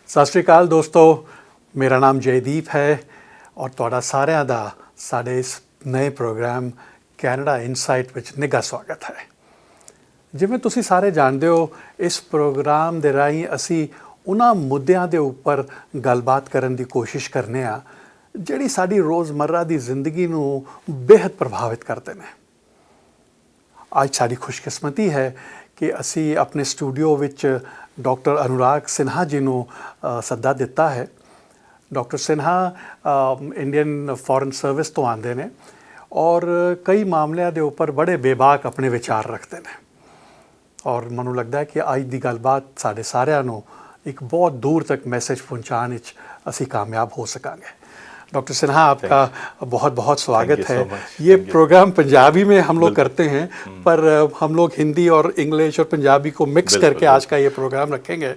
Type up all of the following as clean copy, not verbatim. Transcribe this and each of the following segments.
ਸਤਿ ਸ਼੍ਰੀ ਅਕਾਲ ਦੋਸਤੋ, ਮੇਰਾ ਨਾਮ ਜੈਦੀਪ ਹੈ ਔਰ ਤੁਹਾਡਾ ਸਾਰਿਆਂ ਦਾ ਸਾਡੇ ਇਸ ਨਵੇਂ ਪ੍ਰੋਗਰਾਮ ਕੈਨੇਡਾ ਇਨਸਾਈਟ ਵਿੱਚ ਨਿੱਘਾ ਸਵਾਗਤ ਹੈ। ਜਿਵੇਂ ਤੁਸੀਂ ਸਾਰੇ ਜਾਣਦੇ ਹੋ, ਇਸ ਪ੍ਰੋਗਰਾਮ ਦੇ ਰਾਹੀਂ ਅਸੀਂ ਉਹਨਾਂ ਮੁੱਦਿਆਂ ਦੇ ਉੱਪਰ ਗੱਲਬਾਤ ਕਰਨ ਦੀ ਕੋਸ਼ਿਸ਼ ਕਰਨੇ ਆ ਜਿਹੜੀ ਸਾਡੀ ਰੋਜ਼ਮर्रा ਦੀ ਜ਼ਿੰਦਗੀ ਨੂੰ ਬੇहद ਪ੍ਰਭਾਵਿਤ ਕਰਦੇ ਨੇ। ਅੱਜ ਸਾਡੀ ਖੁਸ਼ਕਿਸਮਤੀ ਹੈ ਕਿ ਅਸੀਂ ਆਪਣੇ ਸਟੂਡੀਓ ਵਿੱਚ ਡਾਕਟਰ ਅਨੁਰਾਗ ਸਿਨਹਾ ਜੀ ਨੂੰ ਸੱਦਾ ਦਿੱਤਾ ਹੈ। Doctor Sinha Indian foreign service ਤੋਂ ਆਉਂਦੇ ਨੇ ਔਰ ਕਈ ਮਾਮਲਿਆਂ ਦੇ ਉੱਪਰ ਬੜੇ ਬੇਬਾਕ ਆਪਣੇ ਵਿਚਾਰ ਰੱਖਦੇ ਨੇ ਔਰ ਮੈਨੂੰ ਲੱਗਦਾ ਹੈ ਕਿ ਅੱਜ ਦੀ ਗੱਲਬਾਤ ਸਾਡੇ ਸਾਰਿਆਂ ਨੂੰ एक बहुत दूर तक मैसेज पहुंचाने असी कामयाब हो सकांगे। डॉक्टर सिन्हा, आपका बहुत बहुत स्वागत है। ये प्रोग्राम पंजाबी में हम लोग करते हैं पर हम लोग हिंदी और इंग्लिश और पंजाबी को मिक्स करके आज का ये प्रोग्राम रखेंगे,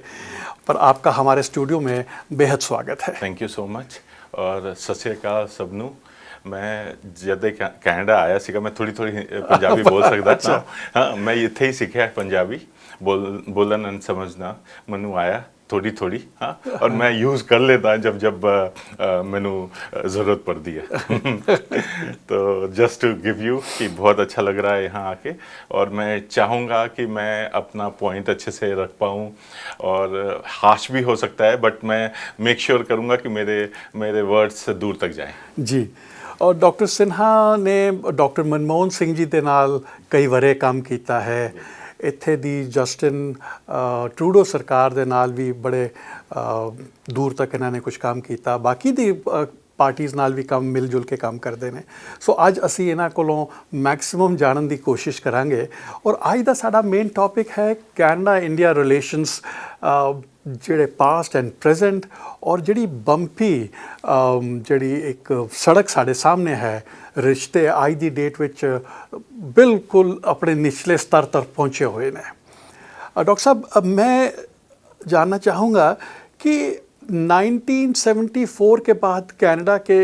पर आपका हमारे स्टूडियो में बेहद स्वागत है। थैंक यू सो मच और सत श्री अकाल सबनू। मैं जद कैनेडा आया सीगा मैं थोड़ी पंजाबी बोल सकता था। हाँ, मैं इत्थे ही सीखा पंजाबी बोलन और समझना मैनू आया थोड़ी। हाँ, और मैं यूज़ कर लेता जब मैनू ज़रूरत पड़ती है। तो जस्ट टू गिव यू कि बहुत अच्छा लग रहा है यहाँ आके और मैं चाहूँगा कि मैं अपना पॉइंट अच्छे से रख पाऊँ और हाश भी हो सकता है बट मैं मेक श्योर करूँगा कि मेरे वर्ड्स दूर तक जाएँ। जी, और डॉक्टर सिन्हा ने डॉक्टर मनमोहन सिंह जी के नाल कई वरे काम किया है। ਇੱਥੇ ਦੀ ਜਸਟਿਨ ਟਰੂਡੋ ਸਰਕਾਰ ਦੇ ਨਾਲ ਵੀ ਬੜੇ ਦੂਰ ਤੱਕ ਇਹਨਾਂ ਨੇ ਕੁਝ ਕੰਮ ਕੀਤਾ। ਬਾਕੀ ਦੀ ਪਾਰਟੀਜ਼ ਨਾਲ ਵੀ ਕੰਮ ਮਿਲ ਜੁਲ ਕੇ ਕੰਮ ਕਰਦੇ ਨੇ। ਸੋ ਅੱਜ ਅਸੀਂ ਇਹਨਾਂ ਕੋਲੋਂ ਮੈਕਸਿਮਮ ਜਾਣਨ ਦੀ ਕੋਸ਼ਿਸ਼ ਕਰਾਂਗੇ ਔਰ ਅੱਜ ਦਾ ਸਾਡਾ ਮੇਨ ਟੌਪਿਕ ਹੈ ਕੈਨੇਡਾ ਇੰਡੀਆ ਰਿਲੇਸ਼ਨਸ, ਜਿਹੜੇ ਪਾਸਟ ਐਂਡ ਪ੍ਰੈਜ਼ੈਂਟ ਔਰ ਜਿਹੜੀ ਬੰਪੀ ਜਿਹੜੀ ਇੱਕ ਸੜਕ ਸਾਡੇ ਸਾਹਮਣੇ ਹੈ, ਰਿਸ਼ਤੇ ਅੱਜ ਦੀ ਡੇਟ ਵਿੱਚ ਬਿਲਕੁਲ ਆਪਣੇ ਨਿਚਲੇ स्तर तक पहुँचे हुए हैं। डॉक्टर साहब, मैं जानना चाहूँगा कि 1974 के बाद कनाडा के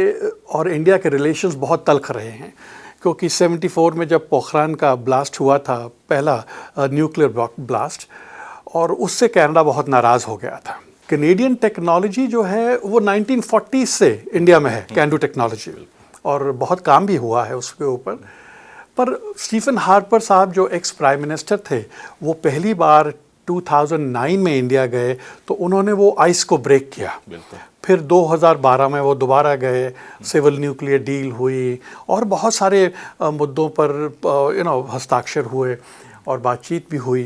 और इंडिया के रिलेशंस बहुत तल्ख रहे हैं क्योंकि 74 में जब पोखरान का ब्लास्ट हुआ था, पहला न्यूक्लियर ब्लास्ट, और उससे कनाडा बहुत नाराज़ हो गया था। कैनेडियन टेक्नोलॉजी जो है वो 1940 से इंडिया में है, कैन डू टेक्नोलॉजी, और बहुत काम भी हुआ है उसके ऊपर। पर स्टीफन हार्पर साहब जो एक्स प्राइम मिनिस्टर थे, वो पहली बार 2009 में इंडिया गए तो उन्होंने वो आइस को ब्रेक किया। फिर 2012 में वो दोबारा गए, सिविल न्यूक्लियर डील हुई और बहुत सारे मुद्दों पर हस्ताक्षर हुए और बातचीत भी हुई।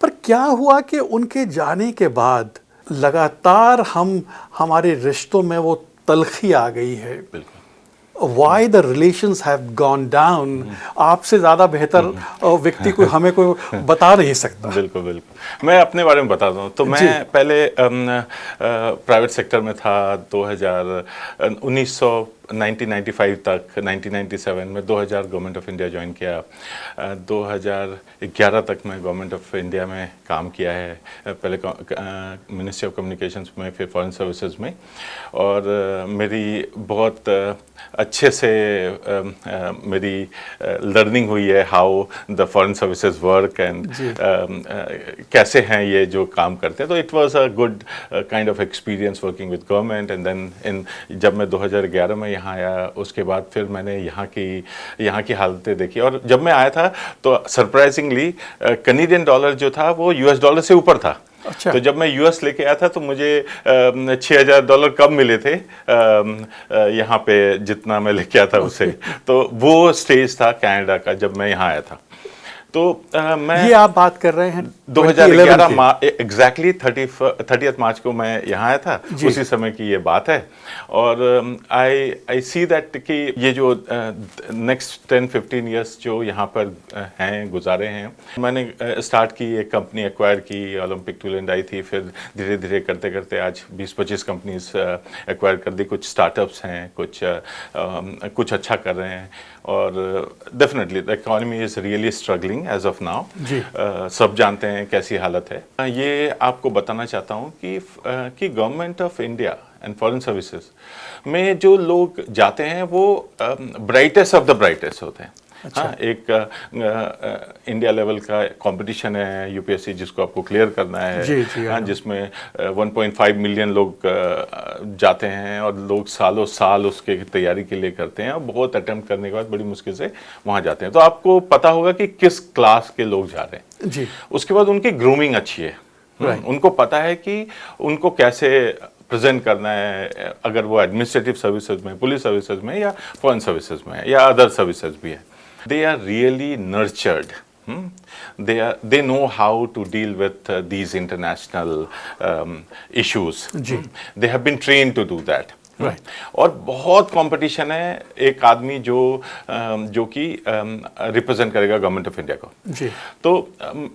पर क्या हुआ कि उनके जाने के बाद लगातार हमारे रिश्तों में वो तलखी आ गई है। Why the relations have gone down? आपसे ज़्यादा बेहतर व्यक्ति कोई हमें कोई बता नहीं सकता। बिल्कुल मैं अपने बारे में बताता हूँ। तो मैं पहले प्राइवेट सेक्टर में था 1995 तक, 1997 में 2000 गवर्नमेंट ऑफ इंडिया ज्वाइन किया। 2011 तक मैं गवर्नमेंट ऑफ इंडिया में काम किया है, पहले मिनिस्ट्री ऑफ कम्युनिकेशंस में, फिर फॉरेन सर्विसेज में। और मेरी बहुत अच्छे से मेरी लर्निंग हुई है how the foreign services work and कैसे हैं ये जो काम करते हैं। तो it was a good kind of experience working with government. And then जब मैं 2011 में यहाँ आया, उसके बाद फिर मैंने यहाँ की हालतें देखी। और जब मैं आया था तो सरप्राइजिंगली कैनेडियन डॉलर जो था वो यूएस डॉलर से ऊपर था। अच्छा। तो जब मैं यूएस लेके आया था तो मुझे $6000 कम मिले थे यहाँ पे जितना मैं लेके आया था उससे। तो वो स्टेज था कनाडा का जब मैं यहाँ आया था। तो मैं ये आप बात कर रहे हैं 2011 एग्जैक्टली 30 मार्च को मैं यहाँ आया था, उसी समय की ये बात है। और आई सी दैट कि ये जो नेक्स्ट 10-15 ईयर्स जो यहाँ पर हैं, गुजारे हैं। मैंने स्टार्ट की, एक कंपनी एक्वायर की, ओलंपिक टूलैंड आई थी, फिर धीरे धीरे करते करते आज 20-25 कंपनीज एक्वायर कर दी। कुछ स्टार्टअप्स हैं, कुछ अच्छा कर रहे हैं और definitely the economy is really struggling as of now. सब जानते हैं कैसी हालत है। ये आपको बताना चाहता हूँ कि government of India and foreign services में जो लोग जाते हैं वो ब्राइटेस्ट ऑफ द ब्राइटेस्ट होते हैं। अच्छा। हाँ, एक इंडिया लेवल का कंपटीशन है यूपीएससी जिसको आपको क्लियर करना है। जी, जी, हाँ, हाँ। जिसमें 1.5 मिलियन लोग जाते हैं और लोग सालों साल उसके तैयारी के लिए करते हैं और बहुत अटेम्प्ट करने के बाद बड़ी मुश्किल से वहाँ जाते हैं। तो आपको पता होगा कि किस क्लास के लोग जा रहे हैं। जी। उसके बाद उनकी ग्रूमिंग अच्छी है। Right. उनको पता है कि उनको कैसे प्रेजेंट करना है, अगर वो एडमिनिस्ट्रेटिव सर्विसेज में, पुलिस सर्विसेज में या फॉरेन सर्विसेज में या अदर सर्विसेज भी है। They are really nurtured, they know how to deal with these international issues. They have been trained to do that. Right. और बहुत कंपटीशन है एक आदमी जो कि रिप्रेजेंट करेगा गवर्नमेंट ऑफ इंडिया को। जी। तो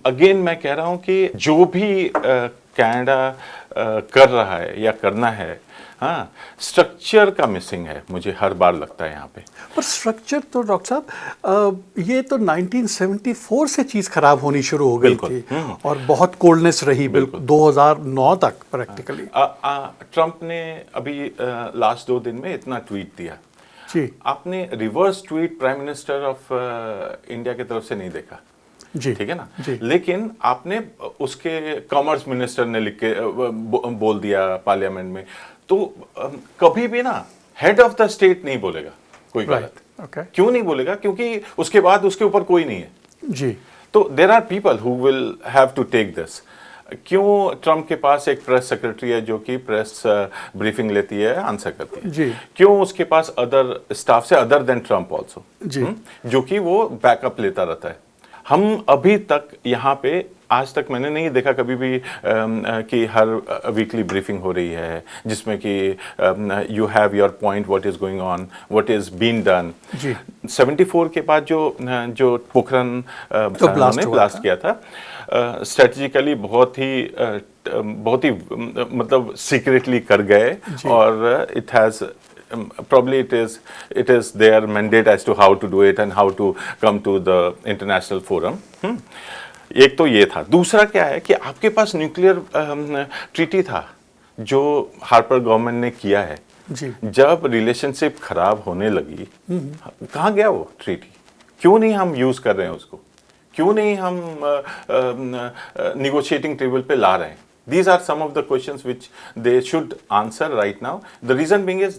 अगेन मैं कह रहा हूँ कि जो भी कनाडा कर रहा है या करना है, हाँ, स्ट्रक्चर का मिसिंग है, मुझे हर बार लगता है यहाँ पे। पर स्ट्रक्चर तो डॉक्टर साहब ये तो 1974 से चीज़ खराब होनी शुरू हो गई थी और बहुत कोल्डनेस रही बिल्कुल 2009 तक प्रैक्टिकली। ट्रंप ने अभी लास्ट 2 दिन में इतना ट्वीट दिया। जी। आपने reverse tweet prime minister of India की तरफ से नहीं देखा। जी। ठीक है ना। जी। लेकिन आपने उसके कॉमर्स मिनिस्टर ने लिख के बोल दिया पार्लियामेंट में। तो कभी भी ना हेड ऑफ द स्टेट नहीं बोलेगा कोई गलत। Okay. क्यों नहीं बोलेगा? क्योंकि उसके बाद उसके ऊपर कोई नहीं है। जी। तो there are people who will have to take this. क्यों ट्रंप के पास एक प्रेस सेक्रेटरी है जो कि प्रेस ब्रीफिंग लेती है, आंसर करती है। जी। क्यों उसके पास अदर स्टाफ से अदर देन ट्रंप ऑल्सो, जी। जो कि वो बैकअप लेता रहता है। हम अभी तक यहाँ पे आज तक मैंने नहीं देखा कभी भी कि हर वीकली ब्रीफिंग हो रही है जिसमें कि you have your point, what is going on, what is been done. 74 के बाद जो पोखरण ने ब्लास्ट किया था, स्ट्रेटेजिकली बहुत ही मतलब सीक्रेटली कर गए और it has probably it is their mandate as to how to do it and how to come to the international forum. एक तो ये था। दूसरा क्या है कि आपके पास न्यूक्लियर ट्रीटी था जो हार्पर गवर्नमेंट ने किया है। जी। जब रिलेशनशिप खराब होने लगी, कहाँ गया वो ट्रीटी? क्यों नहीं हम यूज कर रहे हैं उसको? क्यों नहीं हम निगोशिएटिंग टेबल पे ला रहे हैं? These are some of the questions which they should answer right now. The reason being is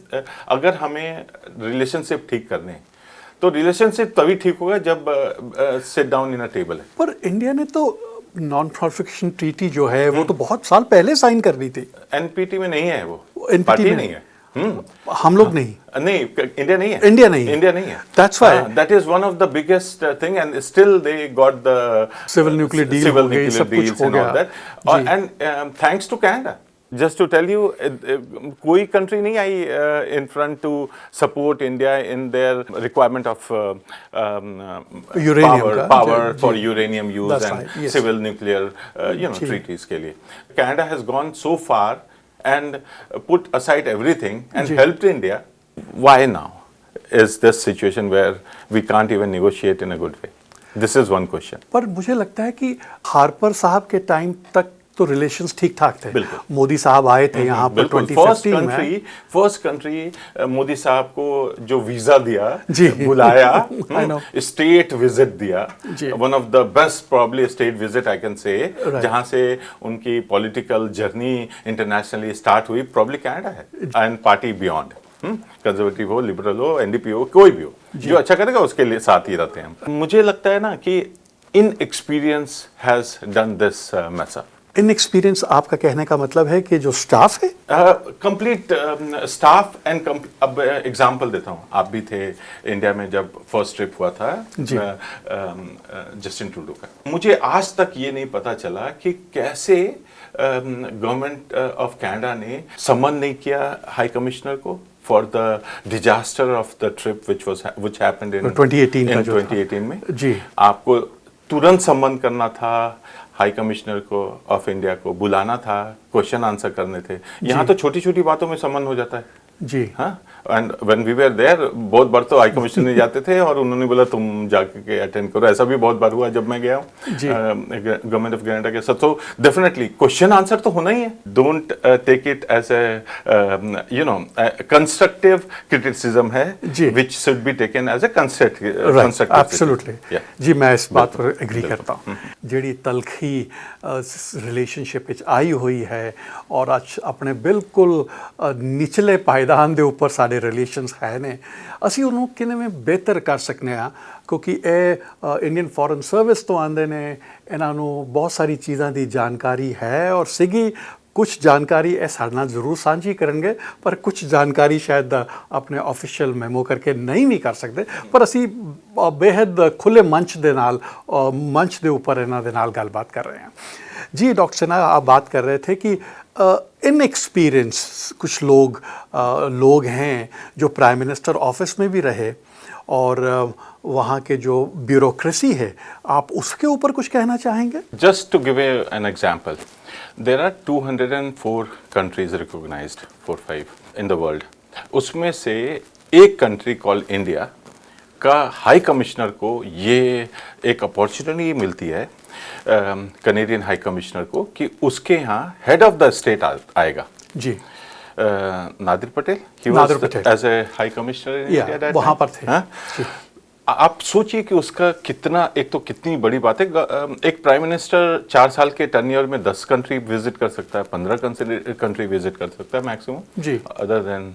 अगर हमें रिलेशनशिप ठीक करने हैं तो रिलेशनशिप तभी ठीक होगा जब sit down in a table है। पर इंडिया ने तो नॉन प्रोलिफरेशन ट्रीटी जो है वो तो बहुत साल पहले साइन कर दी थी। एनपीटी में नहीं है वो, एनपीटी नहीं है। हम लोग नहीं, इंडिया नहीं है। इंडिया नहीं है। That's why that is one of the biggest thing and still they got the civil nuclear deal हो गई, सब कुछ हो गया। And thanks to Canada, just to tell you, कोई country नहीं आई in front to support India in their requirement of uranium power for uranium use That's and right, yes. civil nuclear treaties के लिए। Canada has gone so far and put aside everything and helped India. Why now is this situation where we can't even negotiate in a good way? This is one question. पर मुझे लगता है कि Harper साहब के time तक तो relations ठीक ठाक थे। मोदी साहब आए थे यहाँ पर 2015 में। फर्स्ट कंट्री मोदी साहब को जो वीजा दिया, बुलाया, स्टेट विजिट दिया, one of the best probably state visit I can say, जहाँ से उनकी पॉलिटिकल जर्नी इंटरनेशनली स्टार्ट हुई, प्रॉब्ली कनाडा है। एंड पार्टी बियॉन्ड, कंजर्वेटिव हो, लिबरल हो, एनडीपी हो, कोई भी हो, जो अच्छा करेगा उसके लिए साथ ही रहते हैं। मुझे लगता है ना कि inexperience has done this mess up. Inexperience आपका कहने का मतलब है कि जो स्टाफ है, कंप्लीट स्टाफ एंड अब एग्जांपल देता हूँ। आप भी थे इंडिया में जब फर्स्ट ट्रिप हुआ था जस्टिन ट्रूडो का। मुझे आज तक ये नहीं पता चला कि कैसे गवर्नमेंट ऑफ कनाडा ने समन नहीं किया हाई कमिश्नर को for the disaster of the trip which happened in 2018 में। जी। आपको तुरंत सम्मन करना था, हाई कमिश्नर को ऑफ इंडिया को बुलाना था, क्वेश्चन आंसर करने थे। यहाँ तो छोटी छोटी बातों में सम्मन हो जाता है। जी। हाँ, and when we were there बहुत बार तो हाई कमिश्नर नहीं जाते थे और उन्होंने बोला तुम जाके अटेंड करो, ऐसा भी बहुत बार हुआ जब मैं गया हूँ गवर्नमेंट ऑफ कनाडा के साथ। तो डेफिनेटली क्वेश्चन आंसर तो होना ही है, don't take it as a constructive criticism है which should be taken as a constructive. Absolutely जी, मैं इस बात पर एग्री करता हूँ। ਜਿਹੜੀ ਤਲਖੀ ਰਿਲੇਸ਼ਨਸ਼ਿਪ ਵਿੱਚ ਆਈ ਹੋਈ ਹੈ ਔਰ ਅੱਜ ਆਪਣੇ ਬਿਲਕੁਲ ਨਿਚਲੇ ਪਾਇਦਾਨ ਦੇ ਉੱਪਰ ਸਾਡੇ ਰਿਲੇਸ਼ਨਸ ਹੈ ਨੇ, ਅਸੀਂ ਉਹਨੂੰ ਕਿਵੇਂ ਬਿਹਤਰ ਕਰ ਸਕਨੇ ਆ, ਕਿਉਂਕਿ ਇਹ ਇੰਡੀਅਨ ਫੋਰਨ ਸਰਵਿਸ ਤੋਂ ਆਉਂਦੇ ਨੇ, ਇਹਨਾਂ ਨੂੰ ਬਹੁਤ ਸਾਰੀ ਚੀਜ਼ਾਂ ਦੀ ਜਾਣਕਾਰੀ ਹੈ ਔਰ ਸੀਗੀ। ਕੁਛ ਜਾਣਕਾਰੀ ਇਹ ਸਾਡੇ ਨਾਲ ਜ਼ਰੂਰ ਸਾਂਝੀ ਕਰਨਗੇ, ਪਰ ਕੁਛ ਜਾਣਕਾਰੀ ਸ਼ਾਇਦ ਆਪਣੇ ਆਫੀਸ਼ੀਅਲ ਮੈਮੋ ਕਰਕੇ ਨਹੀਂ ਵੀ ਕਰ ਸਕਦੇ, ਪਰ ਅਸੀਂ ਬੇਹੱਦ ਖੁੱਲੇ ਮੰਚ ਦੇ ਨਾਲ मंच ਦੇ ਉੱਪਰ ਇਹਨਾਂ ਦੇ ਨਾਲ ਗੱਲਬਾਤ ਕਰ ਰਹੇ हैं। जी डॉक्टर सिन्हा, आप बात कर रहे थे कि इनएक्सपीरियंस कुछ लोग हैं जो प्राइम मिनिस्टर ऑफिस में भी रहे और वहाँ के जो ब्यूरोक्रेसी है, आप उसके ऊपर कुछ कहना चाहेंगे? Just to give an example, there are 204 countries recognized, 4-5 in the world. उसमें से एक कंट्री कॉल्ड इंडिया का हाई कमिश्नर को ये एक अपॉर्चुनिटी मिलती है, कनेडियन हाई कमिश्नर को, कि उसके यहाँ हेड ऑफ द स्टेट आएगा जी। Nadir Patel, as a high commissioner in India, वहाँ पर थे। आप सोचिए कि उसका कितना, एक तो कितनी बड़ी बात है। एक प्राइम मिनिस्टर 4 साल के टर्नियर में 10 कंट्री विजिट कर सकता है, 15 कंट्री विजिट कर सकता है मैक्सिमम जी, अदर देन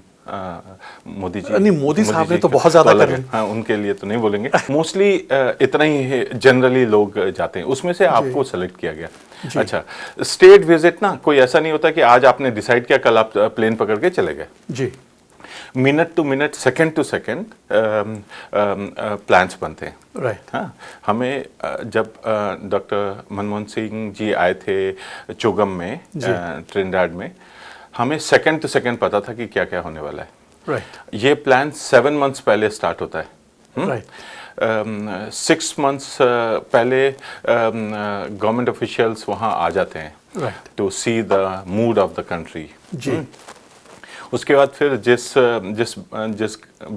मोदी जी। नहीं, मोदी साहब ने तो बहुत ज्यादा कर लिया। हाँ, उनके लिए तो नहीं बोलेंगे। मोस्टली इतना ही जनरली लोग जाते हैं, उसमें से आपको सेलेक्ट किया गया। अच्छा, स्टेट विजिट ना कोई ऐसा नहीं होता कि आज आपने डिसाइड किया, कल आप प्लेन पकड़ के चले गए जी। Minute to minute, second to second plans बनते हैं। राइट। हाँ, हमें जब डॉक्टर मनमोहन सिंह जी आए थे चोगम में, ट्रिनिडाड में, हमें सेकंड टू सेकंड पता था कि क्या क्या होने वाला है। राइट। ये प्लान 7 मंथ्स पहले स्टार्ट होता है। राइट। 6 मंथ्स पहले गवर्नमेंट ऑफिशियल्स वहाँ आ जाते हैं to see the mood of the country जी। उसके बाद फिर जिस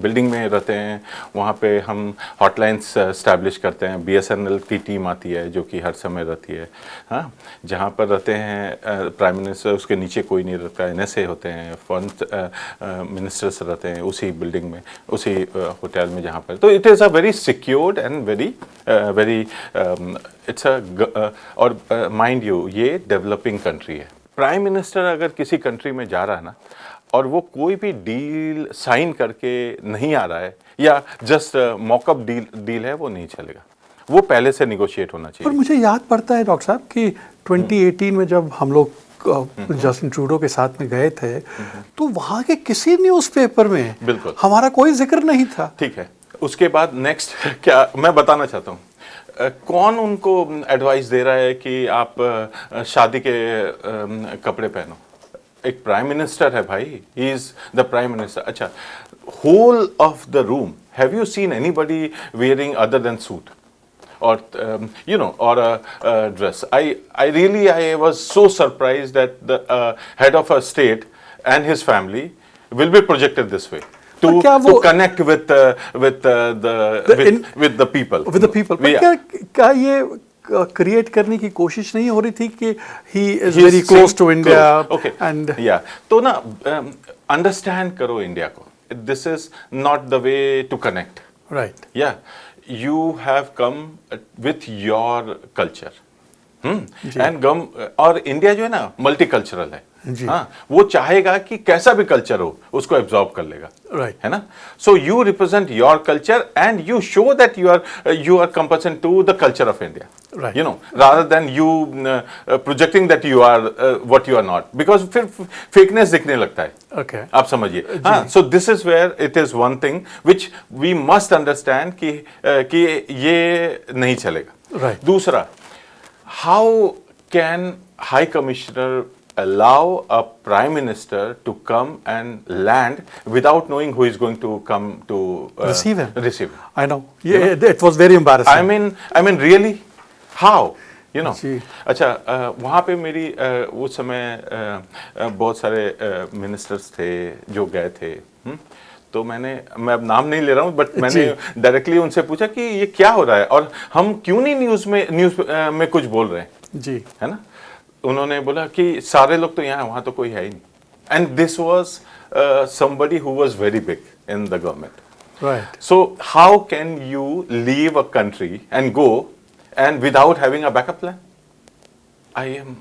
बिल्डिंग में रहते हैं वहाँ पे हम हॉटलाइंस इस्टेब्लिश करते हैं। BSNL की टीम आती है जो कि हर समय रहती है। हाँ, जहाँ पर रहते हैं प्राइम मिनिस्टर, उसके नीचे कोई नहीं रहता, NSA होते हैं, फॉरेन मिनिस्टर्स रहते हैं उसी बिल्डिंग में, उसी होटल में जहाँ पर। तो it is a very secured and very it's a, और माइंड यू, ये डेवलपिंग कंट्री है। प्राइम मिनिस्टर अगर किसी कंट्री में जा रहा है ना, और वो कोई भी डील साइन करके नहीं आ रहा है या जस्ट मॉकअप डील है, वो नहीं चलेगा, वो पहले से निगोशिएट होना चाहिए। पर मुझे याद पड़ता है डॉक्टर साहब कि 2018 में जब हम लोग जस्टिन ट्रूडो के साथ में गए थे, तो वहाँ के किसी न्यूज़पेपर में बिल्कुल हमारा कोई जिक्र नहीं था। ठीक है, उसके बाद नेक्स्ट क्या मैं बताना चाहता हूँ, कौन उनको एडवाइस दे रहा है कि आप शादी के कपड़े पहनो? एक प्राइम मिनिस्टर है भाई, he is the prime minister. अच्छा, whole of the room, have you seen anybody wearing other than suit or or a dress? I really was so surprised that the head of a state and his family will be projected this way to connect with the people. With the people. क्या ये create करने की कोशिश नहीं हो रही थी कि he is very close to India? Okay. And तो ना अंडरस्टैंड करो इंडिया को, this is not the way to connect. Right. Yeah, you have come with your culture. And और इंडिया जो है ना मल्टीकल्चरल है। हाँ, वो चाहेगा कि कैसा भी कल्चर हो उसको एब्जॉर्ब कर लेगा, राइट, है ना। So you represent your culture and you show that you are competent to the culture of India, right. You know, rather than you projecting that you are what you are not, because फिर fakeness दिखने लगता है। Okay. आप समझिए। हाँ, so this is where it is one thing which we must understand कि ये नहीं चलेगा। Right. दूसरा, how can High Commissioner allow a Prime Minister to come and land without knowing who is going to come to receive him? Receive him. I know. Yeah, it was very embarrassing. I mean, really, how? You know. अच्छा, वहाँ पे मेरी उस समय बहुत सारे ministers थे जो गए थे। तो मैं अब नाम नहीं ले रहा हूँ, बट मैंने डायरेक्टली उनसे पूछा कि ये क्या हो रहा है और हम क्यों नहीं न्यूज़ में कुछ बोल रहे हैं जी, है ना। उन्होंने बोला कि सारे लोग तो यहाँ, वहाँ तो कोई है ही नहीं। And this was somebody who was very big in the government. right. So how can you leave a country and go and without having a backup plan? I am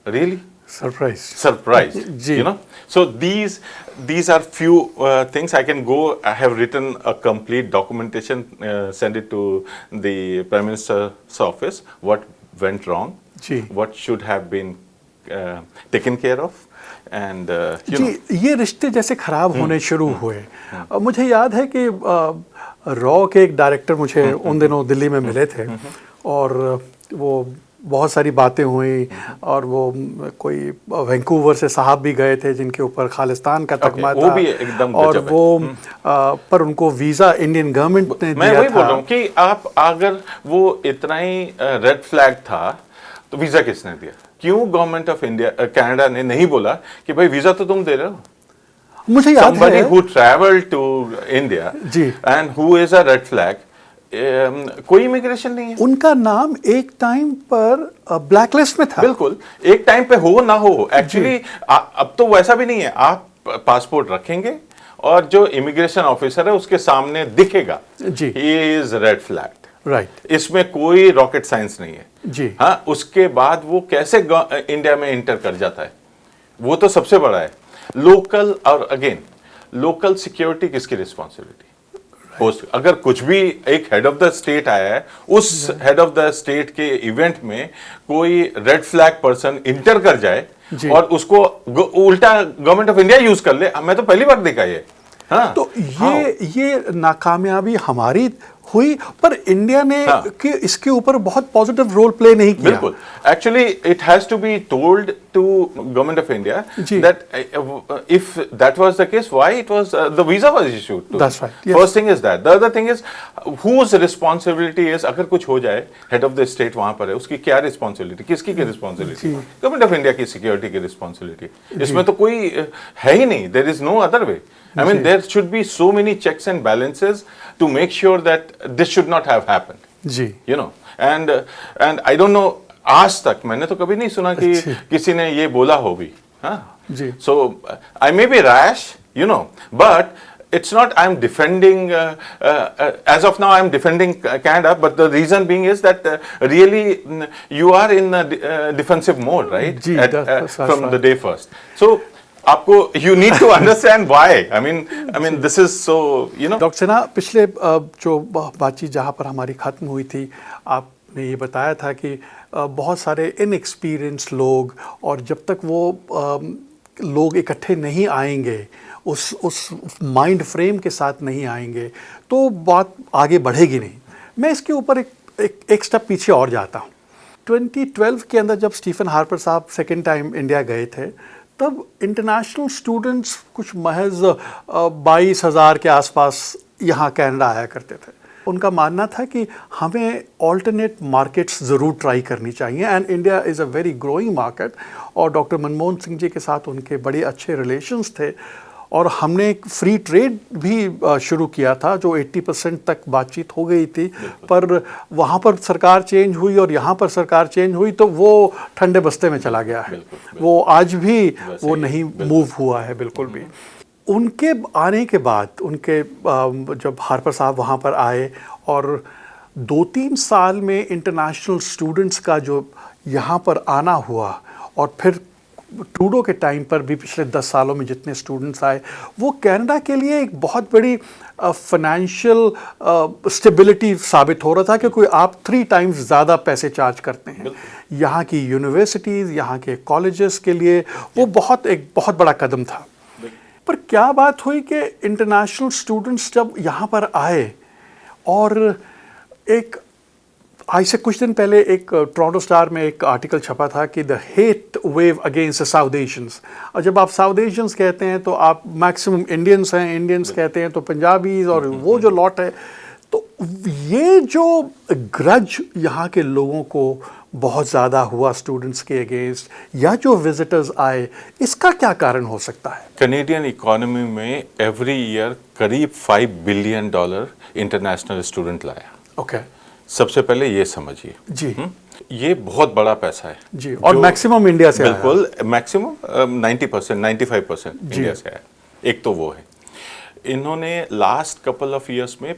really Surprise. surprised. जी. You know, so these are few things. I can go. I have written a complete documentation, send it to the Prime Minister's office. What went wrong? जी. What should have been taken care of? And you जी, know. ये रिश्ते जैसे खराब होने शुरू हुए। मुझे याद है कि रॉ के एक डायरेक्टर मुझे उन दिनों दिल्ली में मिले थे और वो बहुत सारी बातें हुई और वो कोई वैंकूवर से साहब भी गए थे जिनके ऊपर खालिस्तान का तकमा वो था भी एकदम और गजब है। वो पर उनको वीज़ा इंडियन गवर्नमेंट ने मैं दिया वही बोल रहा था। हूँ कि आप अगर वो इतना ही रेड फ्लैग था तो वीजा किसने दिया? क्यों गवर्नमेंट ऑफ इंडिया कनाडा ने नहीं बोला कि भाई वीजा तो तुम दे रहे हो? मुझे याद Somebody है who traveled to India जी। and who is a red flag, कोई इमिग्रेशन नहीं है। उनका नाम एक टाइम पर ब्लैकलिस्ट में था। बिल्कुल, एक टाइम पे हो ना हो, एक्चुअली अब तो वैसा भी नहीं है। आप पासपोर्ट रखेंगे और जो इमिग्रेशन ऑफिसर है उसके सामने दिखेगा जी। He is red flag. Right. इसमें कोई रॉकेट साइंस नहीं है जी। हाँ, उसके बाद वो कैसे इंडिया में इंटर कर जाता है वो तो सबसे बड़ा है। लोकल और अगेन लोकल सिक्योरिटी किसकी रिस्पॉन्सिबिलिटी? अगर कुछ भी एक हेड ऑफ द स्टेट आया है, उस हेड ऑफ द स्टेट के इवेंट में कोई रेड फ्लैग पर्सन इंटर कर जाए और उसको उल्टा गवर्नमेंट ऑफ इंडिया यूज कर ले, मैं तो पहली बार देखा ये। हाँ, तो ये नाकामयाबी हमारी हुई, पर इंडिया ने कि इसके ऊपर बहुत पॉजिटिव रोल प्ले नहीं किया। बिल्कुल, actually it has to be told to government of India that if that was the case why it was the visa was issued. That's right. First thing is that. The other thing is whose responsibility is, अगर कुछ हो जाए head of the state वहां पर है, उसकी क्या responsibility, किसकी की रिस्पांसिबिलिटी? गवर्नमेंट ऑफ इंडिया की सिक्योरिटी की रिस्पांसिबिलिटी। इसमें तो कोई है ही नहीं, there is no other way. I mean, there should be so many checks and balances to make sure that this should not have happened. जी। You know, and I don't know, आज तक मैंने तो कभी नहीं सुना कि किसी ने ये बोला हो भी। हाँ जी। So I may be rash, you know, but it's not I'm defending as of now I'm defending Canada, but the reason being is that really you are in a defensive mode, right? जी, from the day first. So आपको you need to understand why. I mean this is so, you know. Doctor Sinha, पिछले जो बातचीत जहाँ पर हमारी ख़त्म हुई थी, आपने ये बताया था कि बहुत सारे इनएक्सपीरियंस लोग, और जब तक वो लोग इकट्ठे नहीं आएंगे, उस माइंड फ्रेम के साथ नहीं आएंगे, तो बात आगे बढ़ेगी नहीं। मैं इसके ऊपर एक स्टेप पीछे और जाता हूँ। 2012 के अंदर जब स्टीफन हार्पर साहब सेकेंड टाइम इंडिया गए थे, तब इंटरनेशनल स्टूडेंट्स कुछ महज 22,000 के आसपास यहाँ कनाडा आया करते थे। उनका मानना था कि हमें ऑल्टरनेट मार्केट्स ज़रूर ट्राई करनी चाहिए, and India is a very growing market. और डॉक्टर मनमोहन सिंह जी के साथ उनके बड़े अच्छे रिलेशंस थे, और हमने एक फ्री ट्रेड भी शुरू किया था जो 80% तक बातचीत हो गई थी। पर वहाँ पर सरकार चेंज हुई और यहाँ पर सरकार चेंज हुई, तो वो ठंडे बस्ते में चला गया है। वो आज भी वो नहीं मूव हुआ है बिल्कुल भी। उनके आने के बाद, उनके जब हार्पर साहब वहाँ पर आए, और 2-3 साल में इंटरनेशनल स्टूडेंट्स का जो यहाँ पर आना हुआ, और फिर ट्रूडो के टाइम पर भी पिछले 10 सालों में जितने स्टूडेंट्स आए, वो कनाडा के लिए एक बहुत बड़ी फाइनेंशियल स्टेबिलिटी साबित हो रहा था, क्योंकि आप 3 टाइम्स ज़्यादा पैसे चार्ज करते हैं। यहाँ की यूनिवर्सिटीज़, यहाँ के कॉलेजेस के लिए वो एक बहुत बड़ा कदम था। पर क्या बात हुई कि इंटरनेशनल स्टूडेंट्स जब यहाँ पर आए, और आज से कुछ दिन पहले एक टोरंटो स्टार में एक आर्टिकल छपा था कि the hate wave against south Asians. और जब आप साउथ एशियंस कहते हैं तो आप मैक्सिमम इंडियंस हैं, इंडियंस कहते हैं तो पंजाबीज, और वो जो लॉट है, तो ये जो ग्रज यहाँ के लोगों को बहुत ज़्यादा हुआ स्टूडेंट्स के अगेंस्ट, या जो विजिटर्स आए, इसका क्या कारण हो सकता है? कनेडियन इकोनॉमी में एवरी ईयर करीब $5 बिलियन इंटरनेशनल स्टूडेंट लाया। ओके। सबसे पहले ये समझिए जी। ये बहुत बड़ा पैसा है जी, और मैक्सिमम इंडिया से आया। बिल्कुल, मैक्सिमम 90%, 95% इंडिया से आया। एक तो वो है, इन्होंने लास्ट कपल ऑफ इयर्स में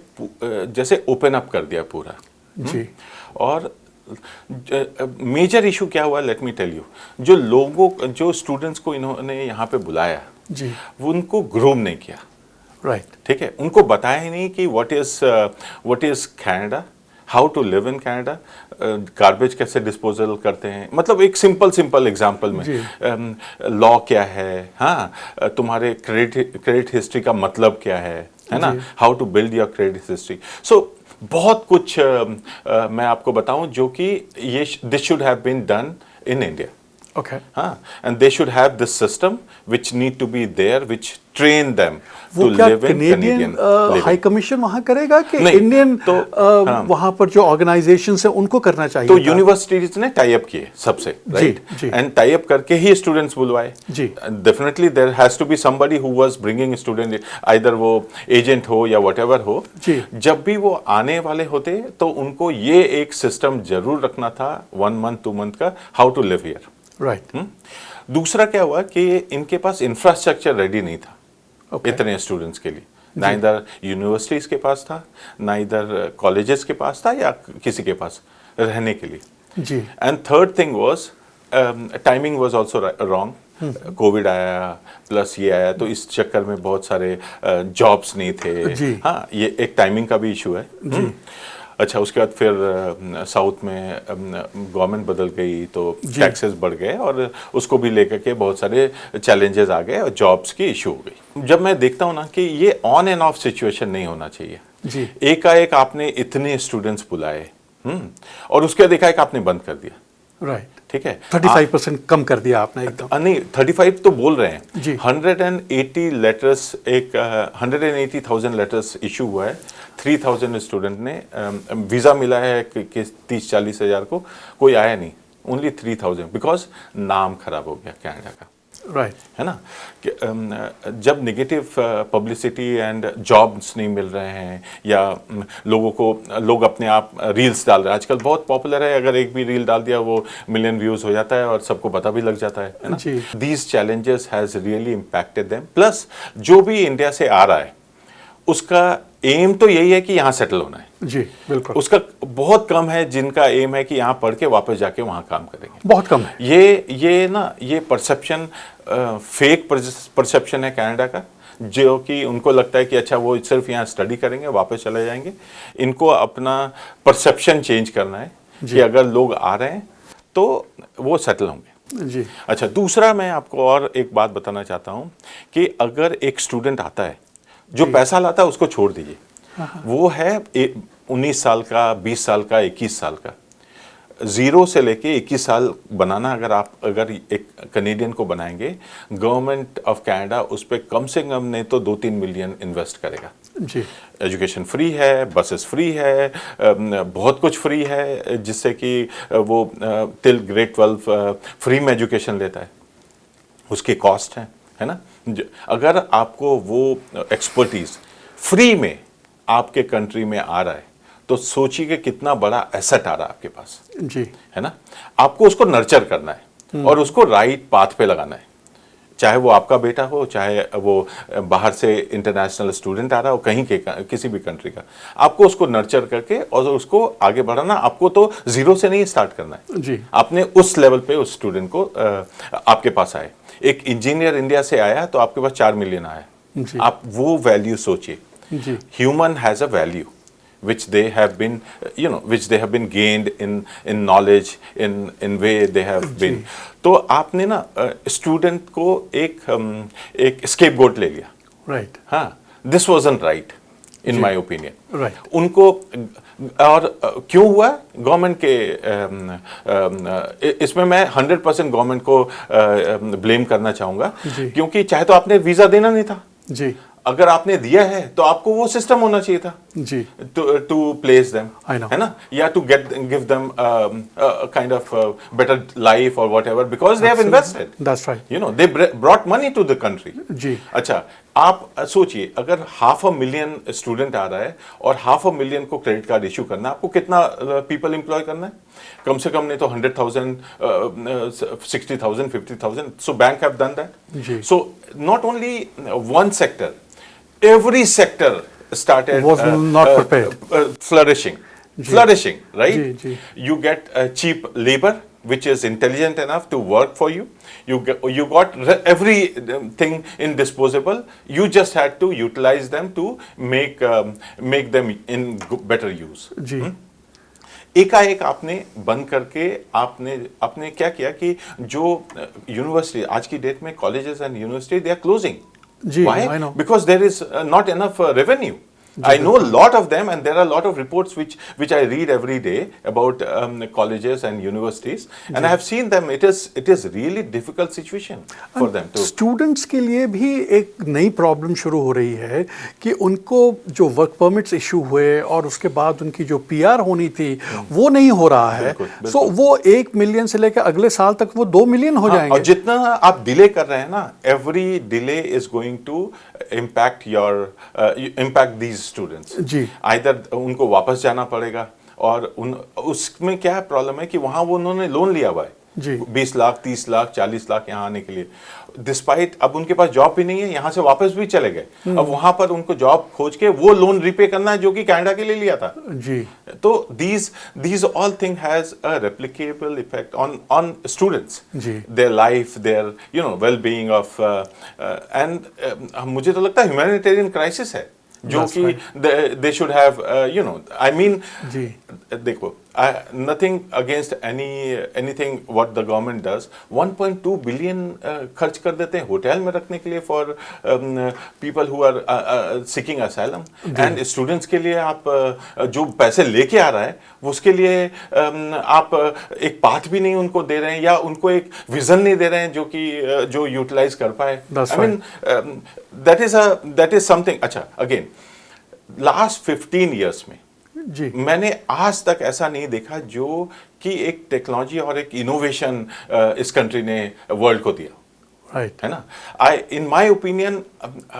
जैसे ओपन अप कर दिया पूरा। जी। और मेजर इशू क्या हुआ, लेट मी टेल यू। जो स्टूडेंट्स को इन्होंने यहाँ पे बुलाया, जी, वो उनको ग्रूम नहीं किया। राइट। ठीक है, उनको बताया ही नहीं कि what is Canada, how to live in Canada, garbage कैसे डिस्पोजल करते हैं, मतलब एक सिंपल एग्जांपल में लॉ क्या है, हाँ, तुम्हारे क्रेडिट हिस्ट्री का मतलब क्या है ना, how to build your credit history. So बहुत कुछ मैं आपको बताऊं जो कि ये this should have been done in India. Okay. And they should have this system which need to be there, which train them to live in Canadian high commission वहाँ करेगा कि नहीं, इंडियन तो वहाँ पर जो ऑर्गेनाइजेशन है उनको करना चाहिए? तो यूनिवर्सिटीज ने टाई अप किए सबसे, राइट, एंड टाई अप करके ही स्टूडेंट्स बुलवाए। जी। Definitely there has to be somebody who was bringing student, either वो एजेंट हो या व्हाटएवर हो। जी। जब भी वो आने वाले होते तो उनको ये एक सिस्टम जरूर रखना था 1 month 2 month का, how to live here. Right. दूसरा क्या हुआ कि इनके पास इंफ्रास्ट्रक्चर रेडी नहीं था इतने स्टूडेंट्स के लिए, ना इधर यूनिवर्सिटीज के पास था, ना इधर कॉलेजेस के पास था, या किसी के पास रहने के लिए। जी। And third thing was timing was also wrong. COVID आया, प्लस ये आया, तो इस चक्कर में बहुत सारे जॉब्स नहीं थे। हाँ, ये एक टाइमिंग का भी इशू है। अच्छा, उसके बाद फिर साउथ में गवर्नमेंट बदल गई तो टैक्सेस बढ़ गए, और उसको भी लेकर के बहुत सारे चैलेंजेस आ गए और जॉब्स की इशू हो गई। जब मैं देखता हूँ ना कि ये ऑन एंड ऑफ सिचुएशन नहीं होना चाहिए। जी। एकाएक आपने इतने स्टूडेंट्स बुलाए, और उसके बाद एकाएक आपने बंद कर दिया। राइट। ठीक है, 35% कम कर दिया आपने एकदम। नहीं, 35 तो बोल रहे हैं जी। 180 लेटर्स, एक 180,000 लेटर्स इशू हुआ है। 3,000 स्टूडेंट ने वीज़ा मिला है कि 30-40 हज़ार को, कोई आया नहीं, ओनली 3,000, बिकॉज नाम खराब हो गया कनाडा का। राइट। है ना, कि जब नेगेटिव पब्लिसिटी एंड जॉब्स नहीं मिल रहे हैं, या लोग अपने आप रील्स डाल रहे हैं, आजकल बहुत पॉपुलर है, अगर एक भी रील डाल दिया वो मिलियन व्यूज हो जाता है और सबको पता भी लग जाता है ना। These challenges has really impacted them. Plus जो भी इंडिया से आ रहा है उसका एम तो यही है कि यहाँ सेटल होना है। जी, बिल्कुल। उसका बहुत कम है जिनका एम है कि यहाँ पढ़ के वापस जाके वहाँ काम करेंगे, बहुत कम है। ये परसेप्शन फेक परसेप्शन है कनाडा का, जो कि उनको लगता है कि अच्छा वो सिर्फ यहाँ स्टडी करेंगे वापस चले जाएंगे। इनको अपना परसेप्शन चेंज करना है कि अगर लोग आ रहे हैं तो वो सेटल होंगे। जी। अच्छा, दूसरा मैं आपको और एक बात बताना चाहता हूँ कि अगर एक स्टूडेंट आता है, जो पैसा लाता है उसको छोड़ दीजिए, वो है 19 साल का, 20 साल का, 21 साल का, 0 से लेके 21 साल बनाना, अगर एक कनेडियन को बनाएंगे, गवर्नमेंट ऑफ कनाडा उस पर कम से कम नहीं तो 2-3 मिलियन इन्वेस्ट करेगा। जी। एजुकेशन फ्री है, बसेस फ्री है, बहुत कुछ फ्री है, जिससे कि वो टिल ग्रेड 12 फ्री में एजुकेशन लेता है, उसकी कॉस्ट है ना। अगर आपको वो एक्सपर्टीज फ्री में आपके कंट्री में आ रहा है तो सोचिए कि कितना बड़ा एसेट आ रहा है आपके पास। जी। है ना, आपको उसको नर्चर करना है और उसको राइट पाथ पे लगाना है, चाहे वो आपका बेटा हो, चाहे वो बाहर से इंटरनेशनल स्टूडेंट आ रहा हो, कहीं के किसी भी कंट्री का, आपको उसको नर्चर करके और उसको आगे बढ़ाना। आपको तो 0 से नहीं स्टार्ट करना है। जी। आपने उस लेवल पे उस स्टूडेंट को आपके पास आए। एक इंजीनियर इंडिया से आया तो आपके पास 4 मिलियन आया। आप वो वैल्यू सोचिए। Human has a value which they have been, which they have been gained in knowledge, in way they have been. तो आपने ना स्टूडेंट को एक स्केपगोट ले लिया। राइट। हाँ, this wasn't right in my opinion. Right. उनको, और क्यों हुआ गवर्नमेंट के, इसमें मैं 100% गवर्नमेंट को ब्लेम करना चाहूंगा, क्योंकि चाहे तो आपने वीजा देना नहीं था। जी। अगर आपने दिया है तो आपको वो सिस्टम होना चाहिए था। जी to place them. I know. है ना, या to give them a kind of better life or whatever, because they have invested. That's right. You know, they brought money to the country. जी अच्छा, आप सोचिए, अगर 500,000 स्टूडेंट आ रहा है और 500,000 को क्रेडिट कार्ड इशू करना है, आपको कितना पीपल एम्प्लॉय करना है? कम से कम नहीं तो 100,000, 60,000, 50,000. So bank have done that. Ji. So not only one sector, every sector started Was not prepared. Flourishing. Flourishing, right? Ji, ji. You get cheap labor which is intelligent enough to work for you. You got everything in disposable. You just had to utilize them to make them in better use. जी एकाएक आपने बंद करके आपने क्या किया कि जो university आज की डेट में colleges and university they are closing. जी Why? I know. Because there is not enough revenue. I know a lot of them, and there are a lot of reports which I read every day about colleges and universities, and I have seen them. It is really difficult situation for them to. Students के लिए भी एक नई problem शुरू हो रही है कि उनको जो वर्क परमिट्स इशू हुए और उसके बाद उनकी जो पीआर होनी थी वो नहीं हो रहा है. बिल्कुल. सो वो 1 मिलियन से लेकर अगले साल तक वो 2 मिलियन हो और जाएंगे. जितना आप डिले कर रहे हैं ना, every delay is going to impact these students. Ji. Either उनको वापस जाना पड़ेगा, और उसमें क्या प्रॉब्लम है कि वहां वो उन्होंने लोन लिया हुआ है जी. 20 लाख 30 लाख 40 लाख यहाँ आने के लिए. डिस्पाइट अब उनके पास जॉब भी नहीं है, यहाँ से वापस भी चले गए. अब वहां पर उनको जॉब खोज के वो लोन रिपे करना है जो कि कनाडा के लिए लिया था. जी तो these all thing has a replicable effect on students, ji. their life, their well-being of and मुझे तो लगता है humanitarian crisis है जो That's कि right. they should have I mean जी. देखो, nothing against anything what the government does. 1.2 billion खर्च कर देते हैं होटल में रखने के लिए for people who are seeking asylum, and students के लिए आप जो पैसे लेके आ रहा है उसके लिए आप एक पाथ भी नहीं उनको दे रहे हैं, या उनको एक विजन नहीं दे रहे हैं जो यूटिलाइज कर पाए. That's I mean that is something. अच्छा, again last 15 years में जी मैंने आज तक ऐसा नहीं देखा जो कि एक टेक्नोलॉजी और एक इनोवेशन इस कंट्री ने वर्ल्ड को दिया. राइट है ना. In my opinion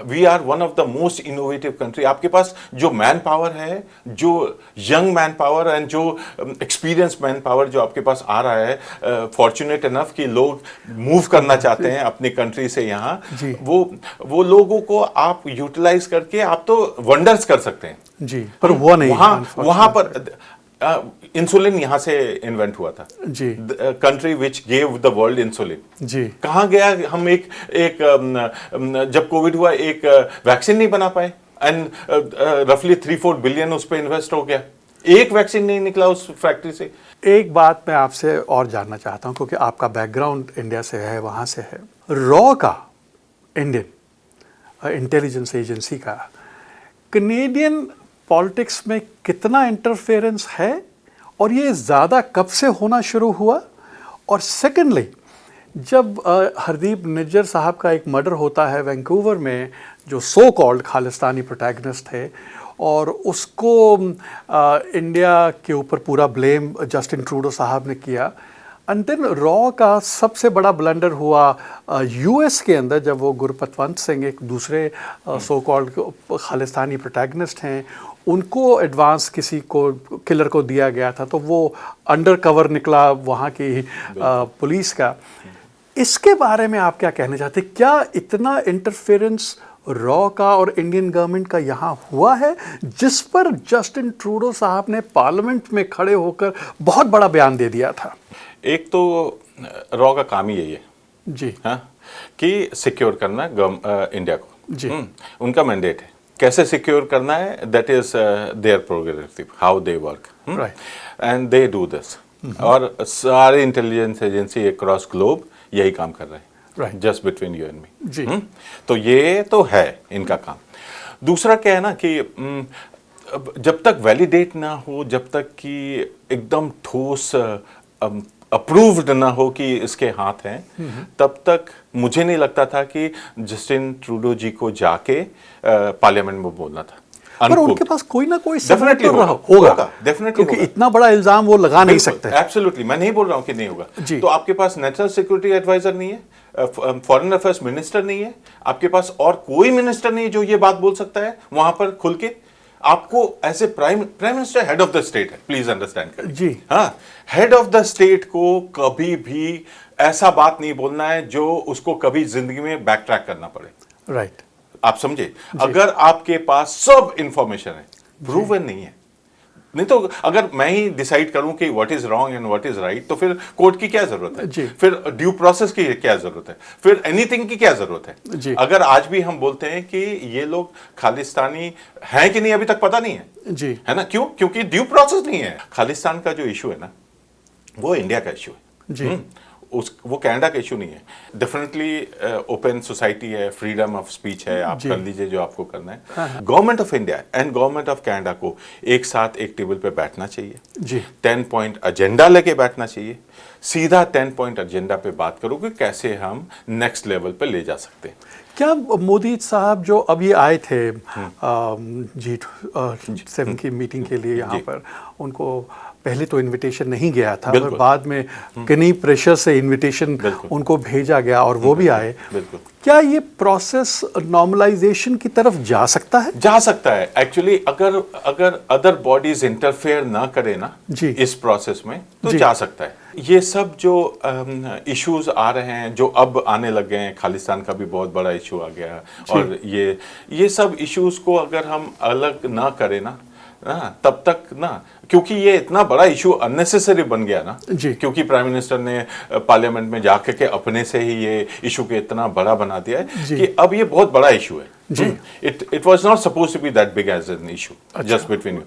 we are one of the most innovative country. आपके पास जो मैन पावर है, जो यंग मैन पावर एंड जो एक्सपीरियंस मैन पावर जो आपके पास आ रहा है, फॉर्चुनेट इनफ कि लोग मूव करना चाहते हैं अपनी कंट्री से यहाँ, वो लोगों को आप यूटिलाइज करके आप तो वंडर्स कर सकते हैं. जी पर वो नहीं. वहां पर इंसुलिन यहाँ से इन्वेंट हुआ था. जी country which gave the world insulin. जी कहाँ गया? हम एक जब कोविड हुआ एक वैक्सीन नहीं बना पाए, एंड रफली 3-4 बिलियन उस पर इन्वेस्ट हो गया. एक वैक्सीन नहीं निकला उस फैक्ट्री से. एक बात मैं आपसे और जानना चाहता हूँ क्योंकि आपका बैकग्राउंड इंडिया से है, वहाँ से है. रॉ का इंडियन इंटेलिजेंस एजेंसी का कनेडियन पॉलिटिक्स में कितना इंटरफेरेंस है, और ये ज़्यादा कब से होना शुरू हुआ? और सेकेंडली, जब हरदीप निज्जर साहब का एक मर्डर होता है वैंकूवर में, जो सो कॉल्ड खालिस्तानी प्रोटैगनिस्ट थे, और उसको इंडिया के ऊपर पूरा ब्लेम जस्टिन ट्रूडो साहब ने किया, एंड देन रॉ का सबसे बड़ा ब्लंडर हुआ यूएस के अंदर जब वो गुरपतवंत सिंह, एक दूसरे सो कॉल्ड खालिस्तानी प्रोटैगनिस्ट हैं, उनको एडवांस किसी को किलर को दिया गया था, तो वो अंडर कवर निकला वहाँ की पुलिस का. इसके बारे में आप क्या कहना चाहते हैं? क्या इतना इंटरफेरेंस रॉ का और इंडियन गवर्नमेंट का यहाँ हुआ है, जिस पर जस्टिन ट्रूडो साहब ने पार्लियामेंट में खड़े होकर बहुत बड़ा बयान दे दिया था? एक तो रॉ का काम ही यही है जी. हाँ, कि सिक्योर करना इंडिया को. जी. उनका मैंडेट है. कैसे सिक्योर करना है, that is their progressive, how they work, and they do this. और सारे इंटेलिजेंस एजेंसी अक्रॉस ग्लोब यही काम कर रहे हैं, just between you and me. जी. तो ये तो है इनका काम. दूसरा क्या है ना कि जब तक वैलिडेट ना हो, जब तक कि एकदम ठोस अप्रूव्ड ना हो कि इसके हाथ हैं, तब तक मुझे नहीं लगता था कि जस्टिन ट्रूडो जी को जाके पार्लियामेंट में बोलना था. पर उनके पास कोई ना कोई डेफिनेटली होगा डेफिनेटली, क्योंकि इतना बड़ा इल्जाम वो लगा नहीं सकते। एब्सोल्युटली, मैं नहीं बोल रहा हूं कि नहीं होगा। जी। तो आपके पास नेशनल सिक्योरिटी एडवाइजर नहीं है, फॉरेन अफेयर्स मिनिस्टर नहीं है, आपके पास और कोई मिनिस्टर नहीं है जो ये बात बोल सकता है वहां पर खुल के। आपको ऐसे prime minister head of the state है, प्लीज अंडरस्टैंड करें जी। हाँ, हेड ऑफ द स्टेट को कभी भी ऐसा बात नहीं बोलना है जो उसको कभी जिंदगी में बैक ट्रैक करना पड़े। राइट, आप समझे? अगर आपके पास सब इंफॉर्मेशन है, प्रूवन नहीं है, नहीं तो अगर मैं ही डिसाइड करूं कि what is wrong and what is right, तो फिर कोर्ट की क्या जरूरत है? जी। फिर ड्यू प्रोसेस की क्या जरूरत है? फिर एनीथिंग की क्या जरूरत है? जी। अगर आज भी हम बोलते हैं कि ये लोग खालिस्तानी हैं कि नहीं अभी तक पता नहीं है, जी, है ना? क्यों? क्योंकि ड्यू प्रोसेस नहीं है। खालिस्तान का जो इशू है ना, वो इंडिया का इशू है जी। वो कनाडा का इशू नहीं है। डेफिनेटली ओपन सोसाइटी है, फ्रीडम ऑफ स्पीच है, आप कर लीजिए जो आपको करना है। Government of India and government of Canada को एक साथ एक टेबल पे बैठना चाहिए जी। 10 पॉइंट एजेंडा लेके बैठना चाहिए, सीधा 10 पॉइंट एजेंडा पे बात करो कि कैसे हम नेक्स्ट लेवल पे ले जा सकते हैं। क्या मोदी साहब जो अभी आए थे G7 की मीटिंग के लिए यहाँ पर, उनको पहले तो इनविटेशन नहीं गया था, और बाद में किन्हीं प्रेशर से इनविटेशन उनको भेजा गया और वो भी आए। क्या ये प्रोसेस नॉर्मलाइजेशन की तरफ जा सकता है? जा सकता है एक्चुअली, अगर अदर बॉडीज इंटरफेयर ना करे ना जी। इस प्रोसेस में, तो जा सकता है। ये सब जो इश्यूज आ रहे हैं, जो अब आने लग गए हैं, खालिस्तान का भी बहुत बड़ा इशू आ गया, और ये सब इश्यूज को अगर हम अलग ना करें ना, तब तक ना, क्योंकि ये इतना बड़ा इशू अननेसेसरी बन गया ना, क्योंकि प्राइम मिनिस्टर ने पार्लियामेंट में जाके के अपने से ही ये इशू के इतना बड़ा बना दिया है कि अब ये बहुत बड़ा इशू है। It was not supposed to be that big as an issue just between you.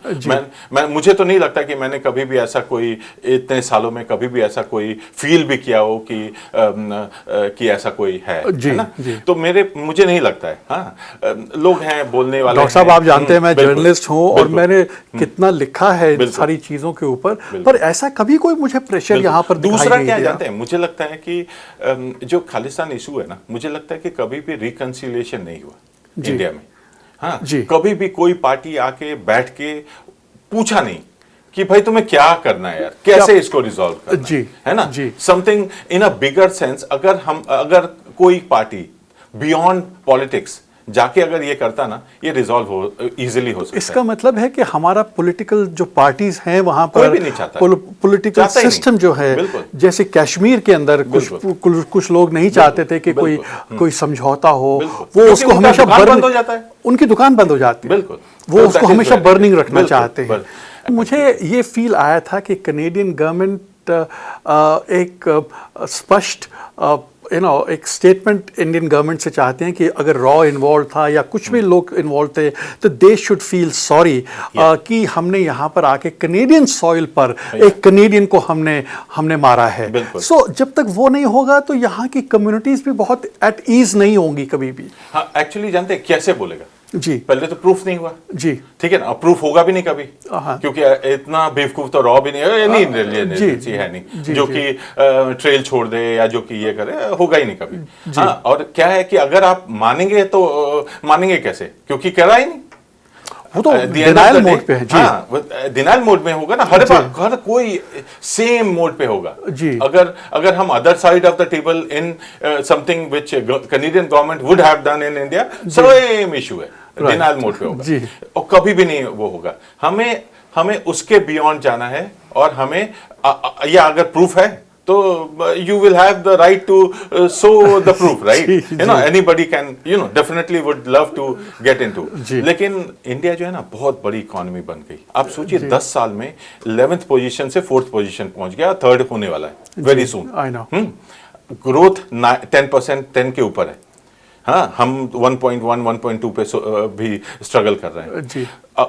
मैं मुझे तो नहीं लगता कि मैंने कभी भी ऐसा कोई, इतने सालों में कभी भी ऐसा कोई फील भी किया हो कि ऐसा कोई है ना? तो मुझे नहीं लगता है। हाँ, लोग हैं बोलने वाले। डॉक्टर साहब, आप जानते हैं मैं जर्नलिस्ट हूँ और मैंने कितना लिखा है सारी चीजों के ऊपर, पर ऐसा कभी कोई मुझे प्रेशर यहाँ पर दूसरा क्या जानते हैं, मुझे लगता है कि जो खालिस्तान इशू है ना, मुझे लगता है कि कभी भी रिकंसिलिएशन नहीं हुआ इंडिया में। हाँ, कभी भी कोई पार्टी आके बैठ के पूछा नहीं कि भाई तुम्हें क्या करना है यार, कैसे इसको रिजॉल्व करना है ना? Something in a bigger sense. अगर कोई पार्टी बियॉन्ड पॉलिटिक्स जाके अगर ये करता ना, ये रिजॉल्व इजीली हो सकता है। इसका मतलब है कि हमारा पॉलिटिकल जो पार्टीज हैं वहां पर, पॉलिटिकल सिस्टम जो है, जैसे कश्मीर के अंदर कुछ लोग नहीं चाहते थे कि कोई समझौता हो, वो उसको हमेशा बंद हो जाता है, उनकी दुकान बंद हो जाती है, वो उसको हमेशा बर्निंग रखना चाहते हैं। मुझे ये फील आया था कि कनेडियन गवर्नमेंट एक स्पष्ट एक स्टेटमेंट इंडियन गवर्नमेंट से चाहते हैं कि अगर रॉ इन्वॉल्व था या कुछ भी लोग इन्वॉल्व थे, तो दे शुड फील सॉरी कि हमने यहाँ पर आके कनेडियन सॉइल पर एक कनेडियन को हमने मारा है। सो जब तक वो नहीं होगा तो यहाँ की कम्युनिटीज भी बहुत एट ईज नहीं होंगी कभी भी। हाँ, एक्चुअली जानते हैं कैसे बोलेगा जी? पहले तो प्रूफ नहीं हुआ जी, ठीक है ना, प्रूफ होगा भी नहीं कभी, क्योंकि इतना बेवकूफ तो रॉ भी नहीं है, नहीं जो कि ट्रेल छोड़ दे या जो कि ये करे, होगा ही नहीं कभी। हाँ, और क्या है कि अगर आप मानेंगे तो मानेंगे कैसे, क्योंकि करा ही नहीं, वो तो डिनायल मोड पे है जी। हाँ, डिनायल मोड में होगा ना, हर कोई सेम मोड पे होगा जी। अगर हम other side of the table in something which Canadian government would have done in India, same issue है, डिनायल मोड पे होगा जी, और कभी भी नहीं वो होगा। हमें उसके बियॉन्ड जाना है, और हमें या अगर प्रूफ है तो you will have the right to show the proof, right? You know, anybody can, definitely would love to get into. लेकिन इंडिया जो है ना, बहुत बड़ी इकोनॉमी बन गई। आप सोचिए 10 साल में 11th पोजीशन से 4th पोजीशन पहुंच गया, 3rd होने वाला है वेरी सून। ग्रोथ 10% 10 के ऊपर है। हाँ, हम 1.1 1.2 पे भी स्ट्रगल कर रहे हैं जी।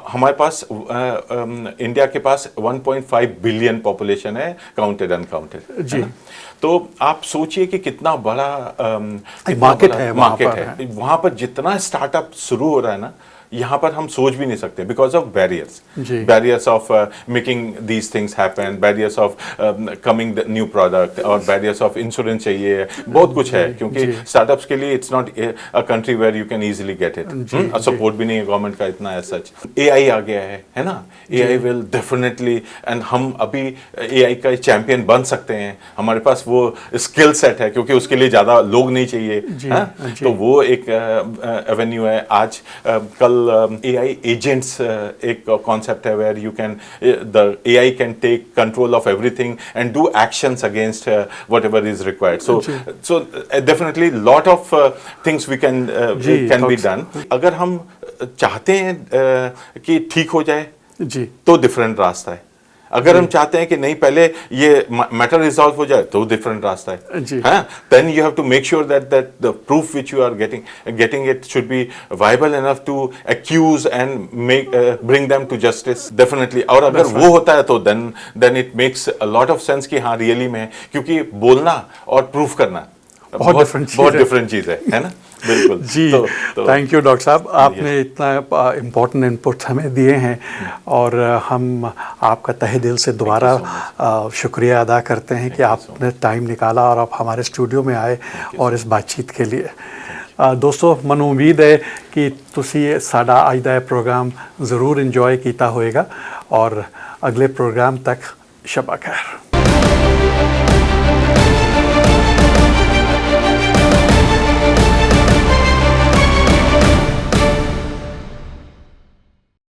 हमारे पास इंडिया के पास 1.5 बिलियन पॉपुलेशन है, काउंटेड अनकाउंटेड जी। तो आप सोचिए कि कितना बड़ा मार्केट है वहां पर जितना स्टार्टअप शुरू हो रहा है ना, यहाँ पर हम सोच भी नहीं सकते बिकॉज ऑफ बैरियर्स, जी। Barriers of making these things happen, barriers of coming the new product, और बैरियर्स ऑफ इंश्योरेंस चाहिए, बहुत कुछ है, क्योंकि जी। स्टार्टअप्स के लिए it's not a country where you can easily get it, support भी नहीं है गवर्नमेंट का इतना एज सच। एआई आ गया है ना, एआई विल डेफिनेटली, एंड हम अभी एआई का चैंपियन बन सकते हैं, हमारे पास वो स्किल सेट है, क्योंकि उसके लिए ज़्यादा लोग नहीं चाहिए, जी, हाँ? जी। तो वो एक एवेन्यू है। आज कल एआई एजेंट्स एक कॉन्सेप्ट है where you can, the AI can take control of everything and do actions against whatever is required. So definitely lot of things we can be done. अगर हम चाहते हैं कि ठीक हो जाए जी, तो डिफरेंट रास्ता है, अगर हम चाहते हैं कि नहीं पहले ये मैटर रिजॉल्व हो जाए तो डिफरेंट रास्ता है, जी। हाँ, then you have to make sure that the proof which you are getting it should be viable enough to accuse and make bring them to justice, definitely. और अगर वो होता है तो then it makes a lot of sense कि हाँ really में, क्योंकि बोलना और प्रूफ करना बहुत डिफरेंट चीज है ना, बिल्कुल जी। तो थैंक यू डॉक्टर साहब, आपने इतना इम्पोर्टेंट इनपुट हमें दिए हैं, और हम आपका तहे दिल से दोबारा शुक्रिया अदा करते हैं कि आपने टाइम निकाला और आप हमारे स्टूडियो में आए और इस बातचीत के लिए। दोस्तों, मनो उम्मीद है कि ਤੁਸੀਂ ਸਾਡਾ ਅੱਜ ਦਾ प्रोग्राम ज़रूर इंजॉय किया होएगा, और अगले प्रोग्राम तक शबा खैर।